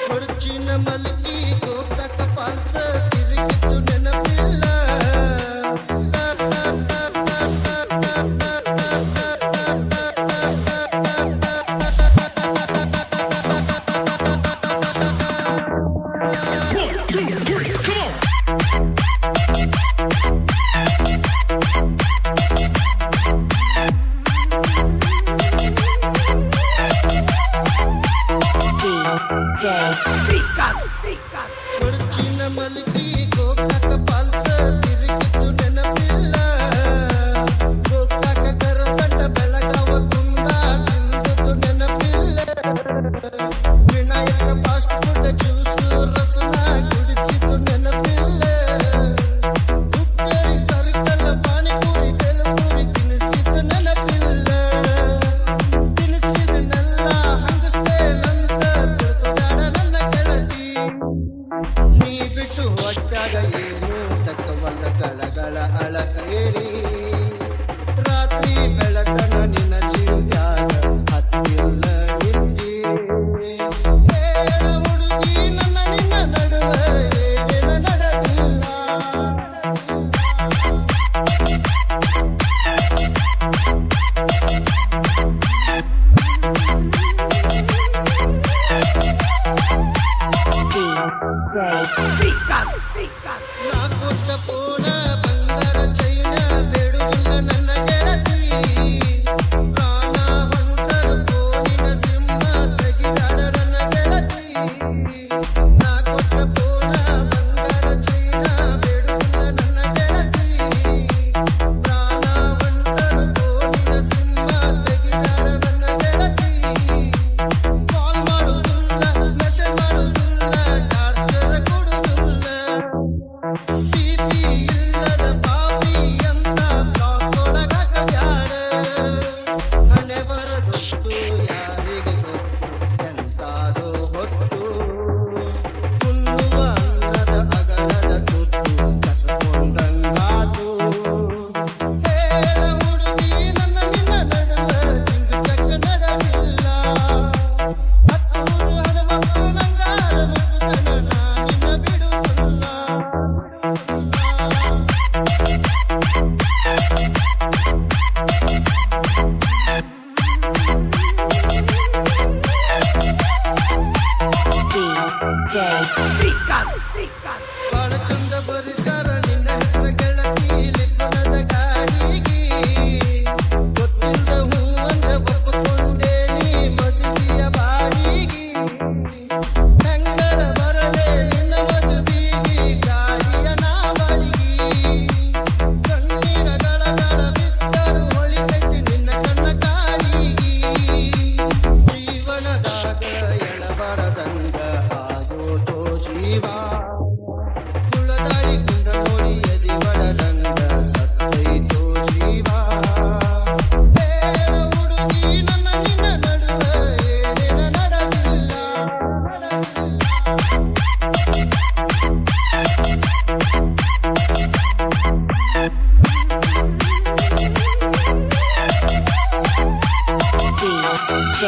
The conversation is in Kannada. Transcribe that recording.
ಕೊರ್ಚಿನ ಮಲ್ಕಿ ಗೋಕಾಕ ಪಾಲ್ಸ ತಿರುಗಿತ್ತು ನೆನಪಿಲ್ಲ. ಕೊರ್ಚಿನ ಮಲ್ಕಿ ಗೋಕಾಕ ಪಾಲ್ಸ ತಿರುಗಿತ್ತು ನೆನಪಿಲ್ಲ. ಗೋಕಾಕ ಕರದಂಡ ಬೆಳಗಾವ ಕುಂದ ತಿಂದದ್ದು ನೆನಪಿಲ್ಲ. ವಿನಾಯಕ ಫಾಸ್ಟ್ ಫುಡ್ ಜ್ಯೂಸು ರಸನ ಕುಡಿಸಿದ್ದು ನೆನಪಿಲ್ಲ. ಹುಕ್ಕೇರಿ ಸರ್ಕಲ್ ಪಾನಿಪುರಿ ಬೇಲಪುರಿ ತಿನ್ನಿಸಿದ್ದು ನೆನಪಿಲ್ಲ. ತಿನ್ನಿಸಿದನೆಲ್ಲ ಹಂಗಸ್ತೇನಂತ ತಿಳ್ಕೊಬೇಡ ನನ್ನ ಗೆಳತಿ. ನೀ ಬಿಟ್ಟು ಒಟ್ಟಾಗ ಏನು ತಕ್ಕವಲ್ದ ಕಳಗಳ ಅಳಕೇರಿ. ರಾತ್ರಿ ಬೆಳಕನ ನಿನ್ನ ಚಿಂತ್ಯಾಗ ಹತ್ತಿಲ್ಲ ನಿಂಗೆ. ಹೇಳ ಹುಡುಗಿ ನನ್ನ ನಿನ್ನ ನಡುವೆ ಏನೇನ ನಡೆದಿಲ್ಲ. ನಾ ಕೊಟ್ಟ ಪೋಣ ಬಂಗಾರ ಚೈನ ಬೇಡುವುದಿಲ್ಲ ನನ್ನ ಗೆಳತಿ. ಪ್ರಾಣ ಹೊಂಟರು ಪೋನಿನ ಸಿಂಹ ತೆಗಿದಾಡ ನನ್ನ ಗೆಳತಿ. ನಾ ಕೊಟ್ಟ ಪೋಣ ಬಂಗಾರ ಚೈನ ಬೇಡುವುದಿಲ್ಲ ನನ್ನ ಗೆಳತಿ. ಪ್ರಾಣ ಹೊಂಟರು ಪೋನಿನ ಸಿಂಹ ತೆಗಿದಾಡ ನನ್ನ ಗೆಳತಿ. ಕಾಲ್ ಮಾಡುವುದಿಲ್ಲ, ಮೆಸೇಜ್ ಮಾಡುವುದಿಲ್ಲ, ಟಾರ್ಚರ್ ಕೊಡುವುದಿಲ್ಲ. ಪ್ರೀತಿ ಇಲ್ಲದ ಪಾಪಿ ಅಂತ ಬ್ಲಾಕ್ ಒಳಗಾಕ ಬ್ಯಾಡ. ಹಣೆ ಬರದೊತ್ತು ಯಾರಿಗೆ ಗೊತ್ತು ಎಂತಾದೋ ಹೊತ್ತು. ಹುಲ್ಲುವ ಅನ್ನದ ಅಗಲದ ತುತ್ತು ಕಸಕೊಂಡಂಗಾತು. ಹೇಳ ಹುಡುಗಿ ನನ್ನ ನಿನ್ನ ನಡುವೆ ಚಿಂದು ಚಕ್ಕ ನಡೆದಿಲ್ಲ. ಹತ್ತೂರು ಹಣಮಕ್ಕು ನಂಗಾರ ಮುಟ್ಟುತನ ನಾ ನಿನ್ನ ಬಿಡುವುದಿಲ್ಲ. ಬಾಳ ಚಂದ ಬರಿಸಾರ ನಿನ್ನ ಹೆಸರ ಗೆಳತಿ ಲಿಪ್ಪನದ ಗಾಡಿಗೆ. ಗೊತ್ತಿಲ್ದ ಹೂವಂದ ಒಪ್ಪಕೊಂಡೆ ನೀ ಮದುವೆಯ ಬಾಡಿಗೆ. ಹೆಂಗರ ಬರಲೇ ನಿನ್ನ ಮದುವೆಗೆ ಗಾಡಿಯ ನಾ ಬಾಡಿಗೆ. ಕಣ್ಣೀರ ಗಳಗಳ ಬಿದ್ದರು ಹೊಳಿತೈತಿ ನಿನ್ನ ಕಣ್ಣ ಕಾಡಿಗೆ. ಜೀವನದಾಗ ಎಳಬರದಂಗ ಆಗೋತೋ ಜೀವ. ಕುಳದಾಳಿ ಗುಂಡ ನೋಡಿ ಎದಿ ಬಡದಂಗ ಸತ್ತೈತೋ ಜೀವ. ಹೇಳ ಹುಡುಗಿ ನನ್ನ ನಿನ್ನ ನಡುವೆ ಏನೇನ ನಡೆದಿಲ್ಲ. DJ